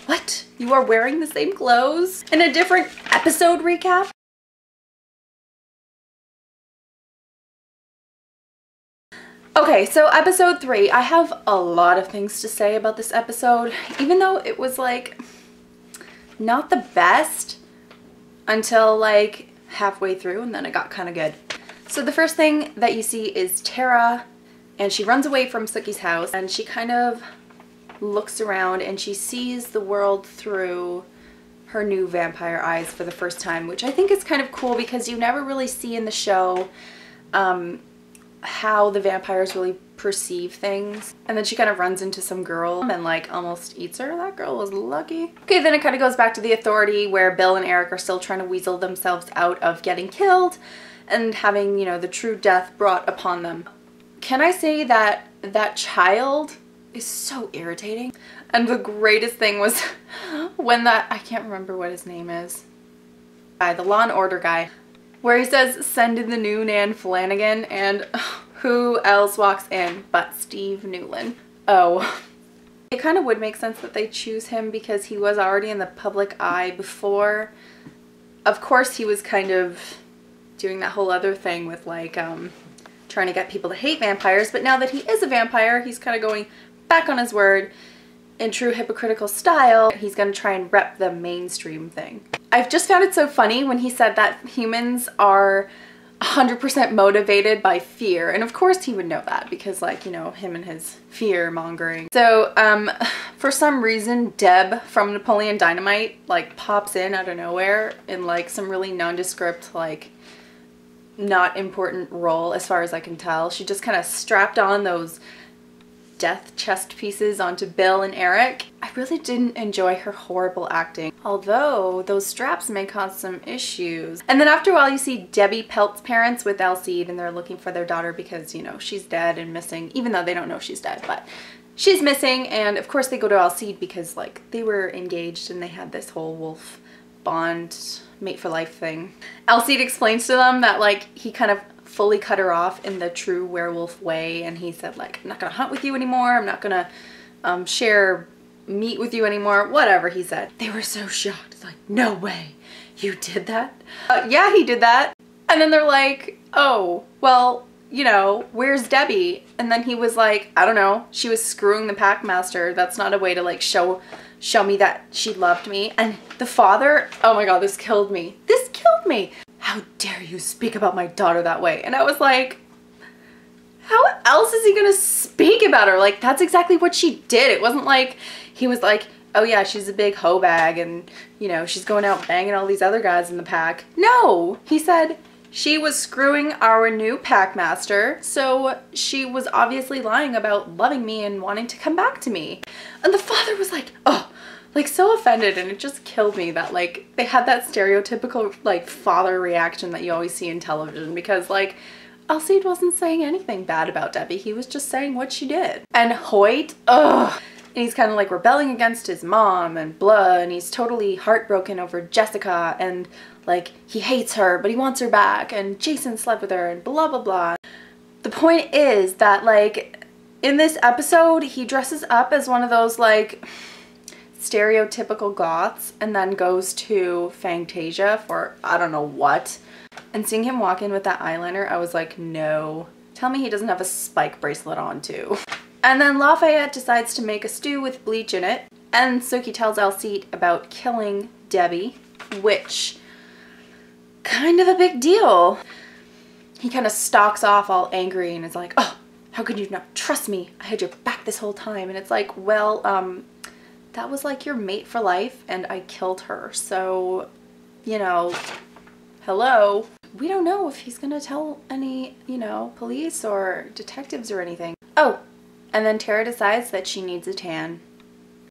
What? You are wearing the same clothes? In a different episode recap? Okay, so episode 3, I have a lot of things to say about this episode, even though it was like not the best until like halfway through, and then it got kind of good. So the first thing that you see is Tara, and she runs away from Sookie's house, and she kind of looks around and she sees the world through her new vampire eyes for the first time, which I think is kind of cool because you never really see in the show how the vampires really perceive things. And then she kind of runs into some girl and like almost eats her. That girl was lucky. Okay, then it kind of goes back to the Authority where Bill and Eric are still trying to weasel themselves out of getting killed and having, you know, the true death brought upon them. Can I say that that child is so irritating? And the greatest thing was when that, I can't remember what his name is, the Law and Order guy, where he says, send in the new Nan Flanagan, and who else walks in but Steve Newlin? Oh. It kind of would make sense that they choose him because he was already in the public eye before. Of course, he was kind of doing that whole other thing with like trying to get people to hate vampires, but now that he is a vampire, he's kind of going back on his word in true hypocritical style. He's gonna try and rep the mainstream thing. I've just found it so funny when he said that humans are 100% motivated by fear, and of course he would know that because, like, you know, him and his fear mongering. So for some reason Deb from Napoleon Dynamite like pops in out of nowhere in like some really nondescript, like not important role as far as I can tell. She just kind of strapped on those death chest pieces onto Bill and Eric. I really didn't enjoy her horrible acting, although those straps may cause some issues. And then after a while you see Debbie Pelt's parents with Alcide, and they're looking for their daughter because, you know, she's dead and missing, even though they don't know she's dead, but she's missing. And of course they go to Alcide because like they were engaged and they had this whole wolf bond, mate for life thing. Alcide explains to them that like he kind of fully cut her off in the true werewolf way, and he said like, I'm not gonna hunt with you anymore, I'm not gonna share meat with you anymore, whatever he said. They were so shocked. It's like, no way, you did that? Yeah, he did that. And then they're like, oh, well, you know, where's Debbie? And then he was like, I don't know, she was screwing the Packmaster. That's not a way to like show me that she loved me. And the father, oh my god, this killed me. This killed me. How dare you speak about my daughter that way? And I was like, how else is he gonna speak about her? Like, that's exactly what she did. It wasn't like he was like, oh yeah, she's a big hoe bag and, you know, she's going out banging all these other guys in the pack. No, he said she was screwing our new Packmaster, so she was obviously lying about loving me and wanting to come back to me. And the father was like, oh, like so offended, and it just killed me that like they had that stereotypical like father reaction that you always see in television, because like Alcide wasn't saying anything bad about Debbie, he was just saying what she did. And Hoyt, ugh, and he's kind of like rebelling against his mom and blah, and he's totally heartbroken over Jessica, and like he hates her but he wants her back, and Jason slept with her and blah blah blah. The point is that like in this episode he dresses up as one of those like stereotypical goths and then goes to Fantasia for I don't know what. And seeing him walk in with that eyeliner, I was like, no. Tell me he doesn't have a spike bracelet on too. And then Lafayette decides to make a stew with bleach in it, and Sookie tells Alcide about killing Debbie, which kind of a big deal. He kind of stalks off all angry and is like, oh, how could you not trust me? I had your back this whole time. And it's like, well, that was like your mate for life and I killed her. So, you know, hello. We don't know if he's gonna tell any, you know, police or detectives or anything. Oh, and then Tara decides that she needs a tan.